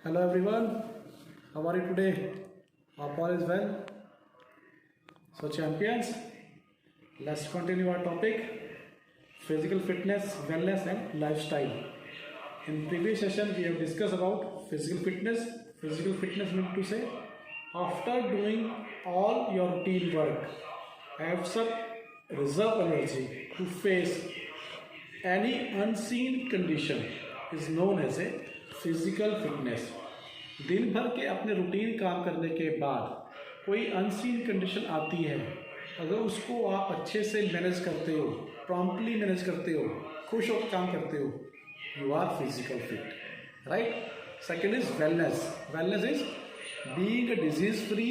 Hello everyone, how are you today? Hope all is well. So champions, let's continue our topic, physical fitness, wellness and lifestyle. In previous session we have discussed about physical fitness. Physical fitness means to say after doing all your routine work, have some reserve energy to face any unseen condition is known as a physical fitness. दिन भर के अपने routine काम करने के बाद कोई unseen condition आती है, अगर उसको आप अच्छे से मैनेज करते हो, प्रॉम्प्टली मैनेज करते हो, खुश होकर काम करते हो, you are physical fit, right. Second is wellness. Wellness is being a disease free,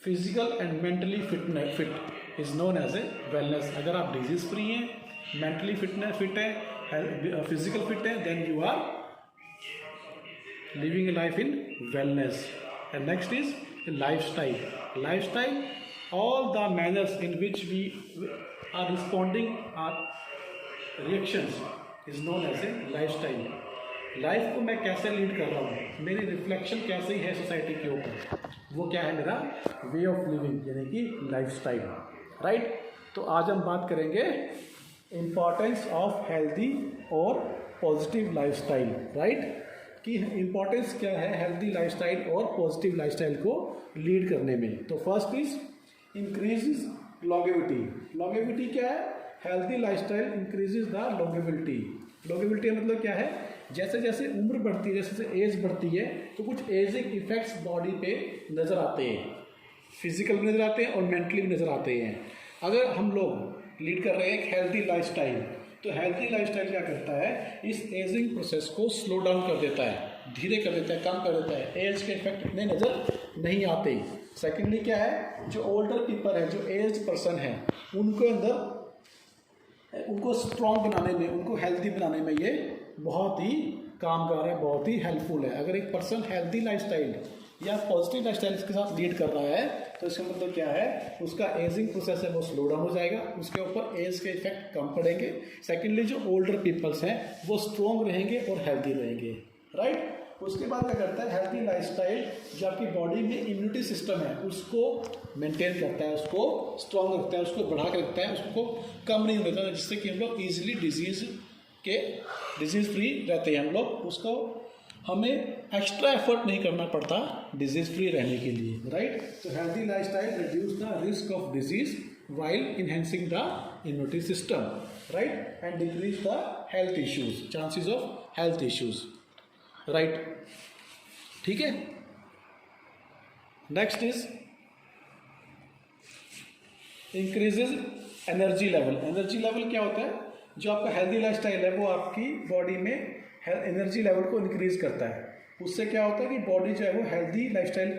physical and mentally fit is known as a wellness. अगर आप डिजीज फ्री हैं, मेंटली फिट है, फिजिकल फिट है, then you are living a life in wellness. And next is lifestyle. Lifestyle, all the manners in which we are responding, our reactions is known as a lifestyle. Life को मैं कैसे lead कर रहा हूँ, मेरी reflection कैसे है society के ऊपर, वो क्या है मेरा वे ऑफ लिविंग, यानी कि लाइफस्टाइल, राइट। तो आज हम बात करेंगे इम्पॉर्टेंस ऑफ हेल्दी और पॉजिटिव लाइफस्टाइल, राइट, कि इम्पॉर्टेंस क्या है हेल्दी लाइफस्टाइल और पॉजिटिव लाइफस्टाइल को लीड करने में। तो first is increases longevity. Longevity क्या है? Healthy lifestyle increases the longevity. Longevity मतलब क्या है? जैसे जैसे उम्र बढ़ती है, जैसे जैसे एज बढ़ती है, तो कुछ एजिंग इफेक्ट्स बॉडी पे नज़र आते हैं, फिजिकल भी नज़र आते हैं और मेंटली भी नज़र आते हैं। अगर हम लोग लीड कर रहे हैं एक हेल्दी लाइफस्टाइल, तो हेल्थी लाइफस्टाइल क्या करता है, इस एजिंग प्रोसेस को स्लो डाउन कर देता है, धीरे कर देता है, कम कर देता है, एज के इफेक्ट इतने नज़र नहीं आते। सेकेंडली क्या है, जो ओल्डर पीपल है, जो एज पर्सन है, उनको अंदर उनको स्ट्रॉन्ग बनाने में, उनको हेल्थी बनाने में ये बहुत ही कामगार है, बहुत ही हेल्पफुल है। अगर एक पर्सन हेल्थी लाइफस्टाइल या पॉजिटिव लाइफस्टाइल के साथ लीड कर रहा है, तो इसका मतलब क्या है, उसका एजिंग प्रोसेस है वो स्लो डाउन हो जाएगा, उसके ऊपर एज के इफेक्ट कम पड़ेंगे। सेकेंडली जो ओल्डर पीपल्स हैं वो स्ट्रॉन्ग रहेंगे और हेल्दी रहेंगे, राइट। उसके बाद क्या करता है, हेल्दी लाइफस्टाइल जो आपकी बॉडी में इम्यूनिटी सिस्टम है उसको मेंटेन करता है, उसको स्ट्रॉन्ग रखता है, उसको बढ़ा के रखता है, उसको कम नहीं होता, जिससे कि हम लोग ईजिली डिजीज फ्री रहते हैं। हम लोग उसको हमें एक्स्ट्रा एफर्ट नहीं करना पड़ता डिजीज फ्री रहने के लिए, राइट। तो healthy lifestyle reduce the risk of disease while enhancing the immunity system, right, and decrease the health issues, chances of health issues, right, ठीक है। Next is increases energy level. Energy level क्या होता है, जो आपका healthy lifestyle है वो आपकी बॉडी में एनर्जी लेवल को इंक्रीज करता है। उससे क्या होता है कि बॉडी जो है वो हेल्दी लाइफस्टाइल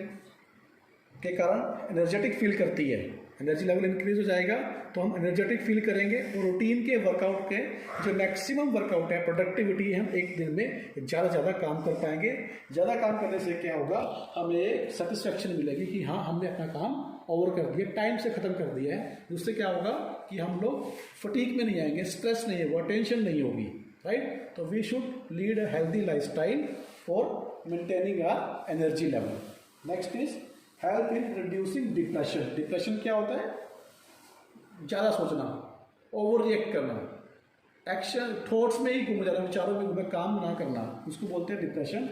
के कारण एनर्जेटिक फील करती है। एनर्जी लेवल इंक्रीज हो जाएगा तो हम एनर्जेटिक फील करेंगे, और रूटीन के वर्कआउट के जो मैक्सिमम वर्कआउट है, प्रोडक्टिविटी है, हम एक दिन में ज़्यादा काम कर पाएंगे। ज़्यादा काम करने से क्या होगा, हमें सेटिस्फेक्शन मिलेगी कि हाँ हमने अपना काम ओवर कर दिया, टाइम से ख़त्म कर दिया है। उससे क्या होगा कि हम लोग फटीग में नहीं आएंगे, स्ट्रेस नहीं होगा, टेंशन नहीं होगी, राइट। तो we should lead a healthy lifestyle for maintaining our energy level. Next is help in reducing depression. Depression क्या होता है, ज़्यादा सोचना, ओवर रिएक्ट करना, एक्शन थॉट्स में ही घूम जाना, विचारों में घूमे, काम ना करना, उसको बोलते हैं डिप्रेशन।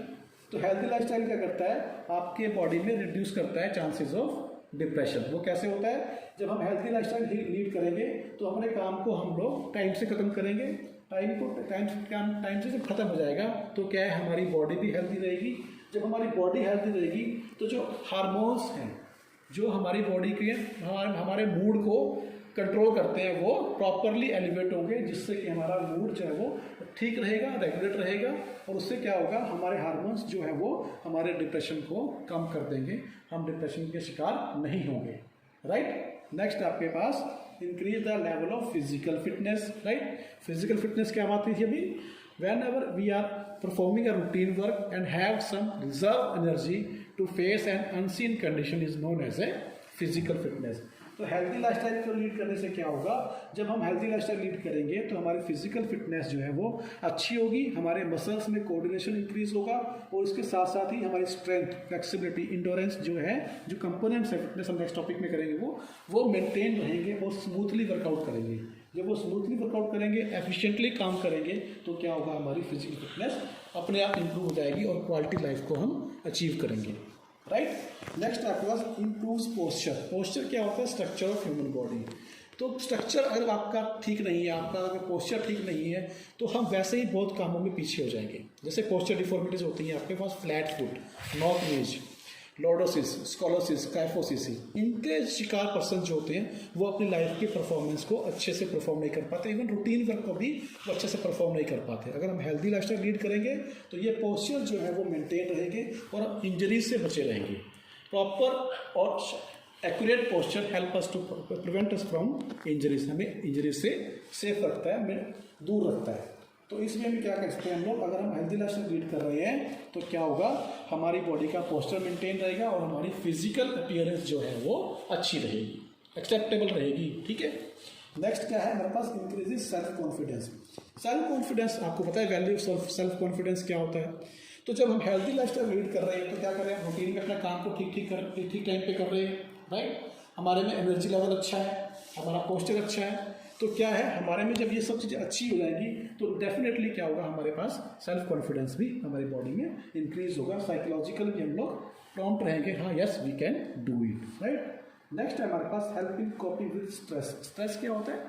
तो हेल्दी लाइफस्टाइल क्या करता है, आपके बॉडी में रिड्यूस करता है चांसेस ऑफ डिप्रेशन। वो कैसे होता है, जब हम हेल्दी लाइफस्टाइल लीड करेंगे तो अपने काम को हम लोग टाइम से ख़त्म करेंगे। टाइम से जब ख़त्म हो जाएगा तो क्या है, हमारी बॉडी भी हेल्दी रहेगी। जब हमारी बॉडी हेल्दी रहेगी तो जो हार्मोन्स हैं, जो हमारी बॉडी के हमारे मूड को कंट्रोल करते हैं, वो प्रॉपरली एलिवेट होंगे, जिससे कि हमारा मूड जो है वो ठीक रहेगा, रेगुलेट रहेगा, और उससे क्या होगा, हमारे हार्मोन्स जो है वो हमारे डिप्रेशन को कम कर देंगे, हम डिप्रेशन के शिकार नहीं होंगे, राइट। नेक्स्ट आपके पास increase the level of physical fitness, right. Physical fitness क्या बात थी अभी, whenever we are performing a routine work and have some reserve energy to face an unseen condition is known as a physical fitness. तो healthy lifestyle को lead करने से क्या होगा, जब हम हेल्दी लाइफस्टाइल लीड करेंगे तो हमारी फिजिकल फिटनेस जो है वो अच्छी होगी, हमारे मसल्स में कोऑर्डिनेशन इंक्रीज होगा और इसके साथ साथ ही हमारी स्ट्रेंथ, फ्लेक्सिबिलिटी, इंडोरेंस जो है, जो कंपोनेंट्स है फिटनेस हम नेक्स्ट टॉपिक में करेंगे वो मेंटेन रहेंगे और स्मूथली वर्कआउट करेंगे। जब वो स्मूथली वर्कआउट करेंगे, एफिशिएंटली काम करेंगे, तो क्या होगा, हमारी फिजिकल फिटनेस अपने आप इंप्रूव हो जाएगी और क्वालिटी लाइफ को हम अचीव करेंगे। राइट। नेक्स्ट आपके पास इम्प्रूव्स पोस्चर। पोस्चर क्या होता है, स्ट्रक्चर ऑफ ह्यूमन बॉडी। तो स्ट्रक्चर अगर आपका ठीक नहीं है, आपका अगर पोस्चर ठीक नहीं है, तो हम वैसे ही बहुत कामों में पीछे हो जाएंगे। जैसे पोस्चर डिफॉर्मिटीज होती हैं आपके पास, flat foot, knock knees, lordosis, scoliosis, kyphosis, इनके शिकार पर्सन जो होते हैं वो अपनी लाइफ की परफॉर्मेंस को अच्छे से परफॉर्म नहीं कर पाते, इवन रूटीन वर्क को भी वो अच्छे से परफॉर्म नहीं कर पाते। अगर हम हेल्दी लाइफस्टाइल लीड करेंगे तो ये पोस्चर जो है वो मेंटेन रहेंगे और हम इंजरीज से बचे रहेंगे। प्रॉपर और accurate posture help us to prevent us from injuries, हमें इंजरीज से सेफ रखता है, हमें दूर रखता है। तो इसमें हम क्या कर सकते हैं, हम लोग अगर हम हेल्दी लाइफस्टाइल लीड कर रहे हैं तो क्या होगा, हमारी बॉडी का पोस्चर मेंटेन रहेगा और हमारी फिजिकल अपीयरेंस जो है वो अच्छी रहेगी, एक्सेप्टेबल रहेगी। ठीक है। नेक्स्ट क्या है हमारे पास, increases self confidence. Self confidence, आपको पता है वैल्यू ऑफ सेल्फ कॉन्फिडेंस क्या होता है। तो जब हम हेल्दी लाइफस्टाइल लीड कर रहे हैं तो क्या कर रहे हैं, रूटीन में अपना काम को ठीक टाइम पे कर रहे हैं। राइट। हमारे में एनर्जी लेवल अच्छा है, हमारा पोस्चर अच्छा है, तो क्या है, हमारे में जब ये सब चीज़ें अच्छी हो जाएंगी तो डेफिनेटली क्या होगा, हमारे पास सेल्फ कॉन्फिडेंस भी हमारी बॉडी में इंक्रीज होगा, साइकोलॉजिकल भी हम लोग प्रॉम्प्ट रहेंगे, हाँ yes we can do it. Right. Next है हमारे पास help in coping with stress. Stress क्या होता है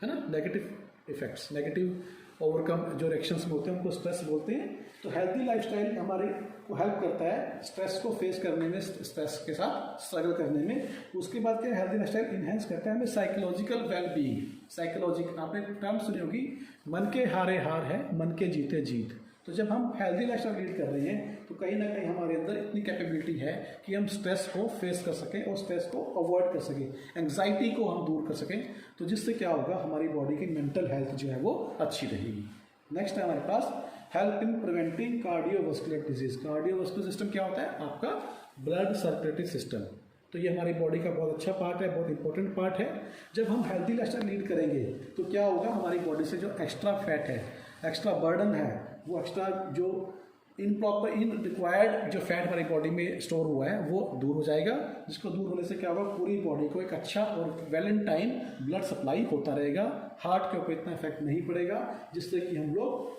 ना, नेगेटिव इफेक्ट्स, नेगेटिव ओवरकम जो रिएक्शंस में होते हैं उनको स्ट्रेस बोलते हैं। तो हेल्दी लाइफस्टाइल हमारे को हेल्प करता है स्ट्रेस को फेस करने में, स्ट्रेस के साथ स्ट्रगल करने में। उसके बाद क्या, हेल्दी लाइफस्टाइल इनहेंस करता है हमें साइकोलॉजिकल वेलबींग। साइकोलॉजिकल आपने टर्म सुनी होगी, मन के हारे हार है, मन के जीते जीत। तो जब हम हेल्दी लाइफस्टाइल लीड कर रहे हैं तो कहीं ना कहीं हमारे अंदर इतनी कैपेबिलिटी है कि हम स्ट्रेस को फेस कर सकें और स्ट्रेस को अवॉइड कर सकें, एंग्जाइटी को हम दूर कर सकें। तो जिससे क्या होगा, हमारी बॉडी की मेंटल हेल्थ जो है वो अच्छी रहेगी। नेक्स्ट है हमारे पास help in preventing cardiovascular disease. Cardiovascular system क्या होता है, आपका ब्लड सर्कुलेटरी सिस्टम। तो ये हमारी बॉडी का बहुत अच्छा पार्ट है, बहुत इंपॉर्टेंट पार्ट है। जब हम हेल्दी लाइफस्टाइल लीड करेंगे तो क्या होगा, हमारी बॉडी से जो एक्स्ट्रा फैट है, एक्स्ट्रा बर्डन है, वो एक्स्ट्रा जो इन रिक्वायर्ड जो फैट हमारी बॉडी में स्टोर हुआ है वो दूर हो जाएगा। जिसको दूर होने से क्या होगा, पूरी बॉडी को एक अच्छा और well in time blood supply होता रहेगा, हार्ट के ऊपर इतना इफेक्ट नहीं पड़ेगा, जिससे कि हम लोग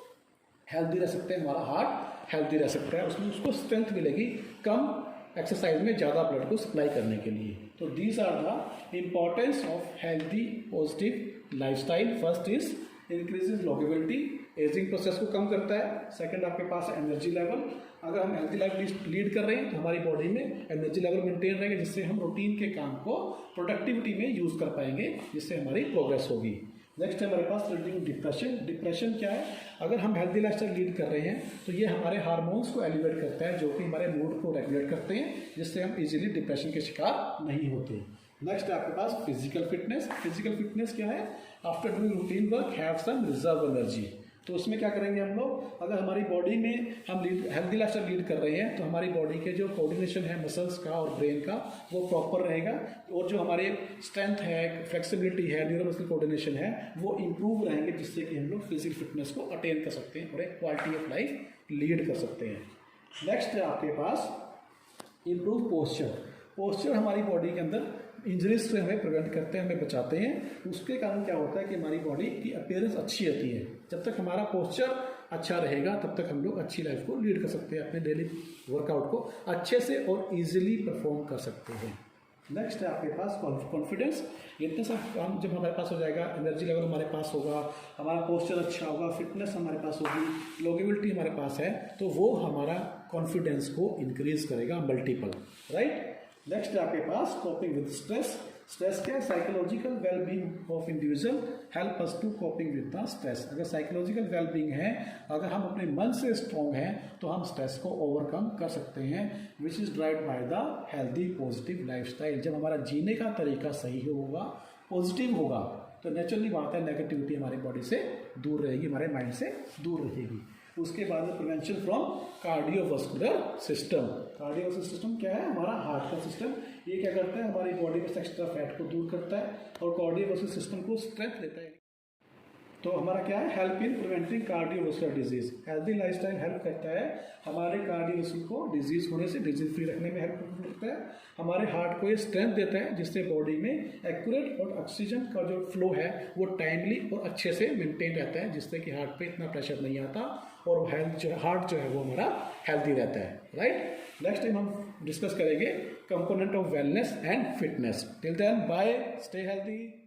हेल्दी रह सकते हैं, हमारा हार्ट हेल्दी रह सकता है, उसमें उसको स्ट्रेंथ मिलेगी कम एक्सरसाइज में ज़्यादा ब्लड को सप्लाई करने के लिए। तो these are the importance of healthy positive lifestyle. First is increases longevity, ageing process को कम करता है। सेकंड आपके पास है एनर्जी लेवल। अगर हम हेल्दी लाइफ लीड कर रहे हैं तो हमारी बॉडी में एनर्जी लेवल मेंटेन रहेगा, जिससे हम रूटीन के काम को प्रोडक्टिविटी में यूज़ कर पाएंगे, जिससे हमारी प्रोग्रेस होगी। नेक्स्ट है हमारे पास रिड्यूसिंग डिप्रेशन। डिप्रेशन क्या है, अगर हम हेल्दी लाइफस्टाइल लीड कर रहे हैं तो ये हमारे हार्मोन्स को एलिवेट करता है, जो कि हमारे मूड को रेगुलेट करते हैं, जिससे हम इजीली डिप्रेशन के शिकार नहीं होते। नेक्स्ट है आपके पास फिजिकल फिटनेस। फिजिकल फिटनेस क्या है, after doing routine work have some reserve energy. तो उसमें क्या करेंगे हम लोग, अगर हमारी बॉडी में हम हेल्दी लाइफस्टाइल लीड कर रहे हैं तो हमारी बॉडी के जो कोऑर्डिनेशन है मसल्स का और ब्रेन का वो प्रॉपर रहेगा, और जो हमारे स्ट्रेंथ है, फ्लेक्सिबिलिटी है, न्यूरो मसल कोऑर्डिनेशन है वो इंप्रूव रहेंगे, जिससे कि हम लोग फिजिकल फिटनेस को अटेन कर सकते हैं और एक क्वालिटी ऑफ लाइफ लीड कर सकते हैं। नेक्स्ट है आपके पास इम्प्रूव पोस्चर। पोस्चर हमारी बॉडी के अंदर इंजरीज से हमें प्रिवेंट करते हैं, हमें बचाते हैं। उसके कारण क्या होता है कि हमारी बॉडी की अपीयरेंस अच्छी रहती है। जब तक हमारा पोस्चर अच्छा रहेगा तब तक हम लोग अच्छी लाइफ को लीड कर सकते हैं, अपने डेली वर्कआउट को अच्छे से और इजीली परफॉर्म कर सकते हैं। नेक्स्ट है आपके पास कॉन्फिडेंस। इतने सब काम जब हमारे पास हो जाएगा, एनर्जी लेवल हमारे पास होगा, हमारा पोस्चर अच्छा होगा, फिटनेस हमारे पास होगी, लॉन्जेविटी हमारे पास है, तो वो हमारा कॉन्फिडेंस को इंक्रीज करेगा मल्टीपल। राइट। नेक्स्ट है आपके पास कॉपिंग विद स्ट्रेस। स्ट्रेस क्या है, psychological wellbeing of individual help us to coping with the stress. अगर साइकोलॉजिकल वेलबींग है, अगर हम अपने मन से स्ट्रॉन्ग हैं तो हम स्ट्रेस को ओवरकम कर सकते हैं, which is derived by the healthy positive lifestyle. जब हमारा जीने का तरीका सही होगा, पॉजिटिव होगा, तो नेचुरली बात है नेगेटिविटी हमारी बॉडी से दूर रहेगी, हमारे माइंड से दूर रहेगी। उसके बाद prevention from cardiovascular system. Cardiovascular system क्या है? हमारा हार्ट का सिस्टम। ये क्या करता है? हमारी बॉडी में से एक्स्ट्रा फैट को दूर करता है और कार्डियोवास्कुलर सिस्टम को स्ट्रेंथ देता है। तो हमारा क्या है? Help in preventing cardiovascular disease. Healthy lifestyle help करता है हमारे कार्डियोवास्कुलर को डिजीज होने से डिजीज फ्री रखने में हेल्प करता है। हमारे हार्ट को ये स्ट्रेंथ देता है जिससे बॉडी में एक्यूरेट और ऑक्सीजन का जो फ्लो है वो टाइमली और अच्छे से मेंटेन रहता है, जिससे कि हार्ट पे इतना प्रेशर नहीं आता और हार्ट जो है वो हमारा हेल्दी रहता है। राइट, नेक्स्ट टाइम हम डिस्कस करेंगे component of wellness and fitness. Till then bye, stay healthy.